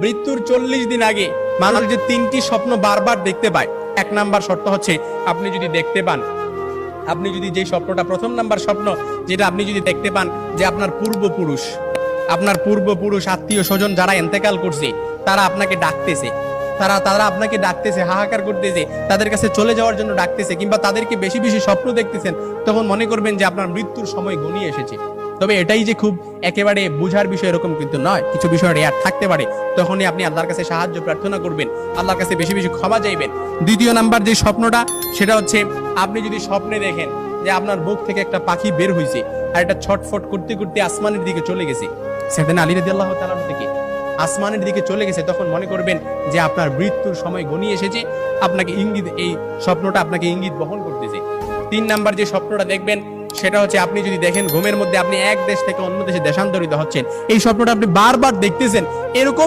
মৃত্যুর 40 দিন আগে মানুষ যে 3টি স্বপ্ন বারবার দেখতে পায়, 1 নাম্বার শর্ত হচ্ছে আপনি যদি দেখতে পান, আপনি যদি যে স্বপ্নটা, প্রথম নাম্বার স্বপ্ন যেটা আপনি যদি দেখতে পান যে আপনার পূর্বপুরুষ আত্মীয় স্বজন যারা ইন্তেকাল করছে তারা আপনাকে ডাকতেছে, তারা আপনাকে ডাকতেছে, হাহাকার করতেছে, তাদের কাছে চলে যাওয়ার জন্য ডাকতেছে, কিংবা তাদেরকে বেশি বেশি স্বপ্ন দেখতেছেন, তখন মনে করবেন যে আপনার মৃত্যুর সময় ঘনিয়ে এসেছে। তবে এটাই যে খুব একেবারে বুঝার বিষয় এরকম কিন্তু নয়, কিছু বিষয় রেয়ার থাকতে পারে। তখনই আপনি আল্লাহর কাছে সাহায্য প্রার্থনা করবেন, আল্লাহর কাছে বেশি বেশি ক্ষমা চাইবেন। দ্বিতীয় নাম্বার যে স্বপ্নটা, সেটা হচ্ছে আপনি যদি স্বপ্নে দেখেন যে আপনার বুক থেকে একটা পাখি বের হয়েছে আর এটা ছটফট করতে করতে আসমানের দিকে চলে গেছে, সাইয়েদনা আলী রাদিয়াল্লাহু তাআলা থেকে আসমানের দিকে চলে গেছে, তখন মনে করবেন যে আপনার মৃত্যুর সময় ঘনিয়ে এসেছে। আপনাকে ইঙ্গিত, এই স্বপ্নটা আপনাকে ইঙ্গিত বহন করতেছে। 3 নাম্বার যে স্বপ্নটা দেখবেন সেটা হচ্ছে আপনি যদি দেখেন ঘুমের মধ্যে আপনি এক দেশ থেকে অন্য দেশে দেশান্তরিত হচ্ছেন, এই স্বপ্নটা আপনি বারবার দেখতেছেন, এরকম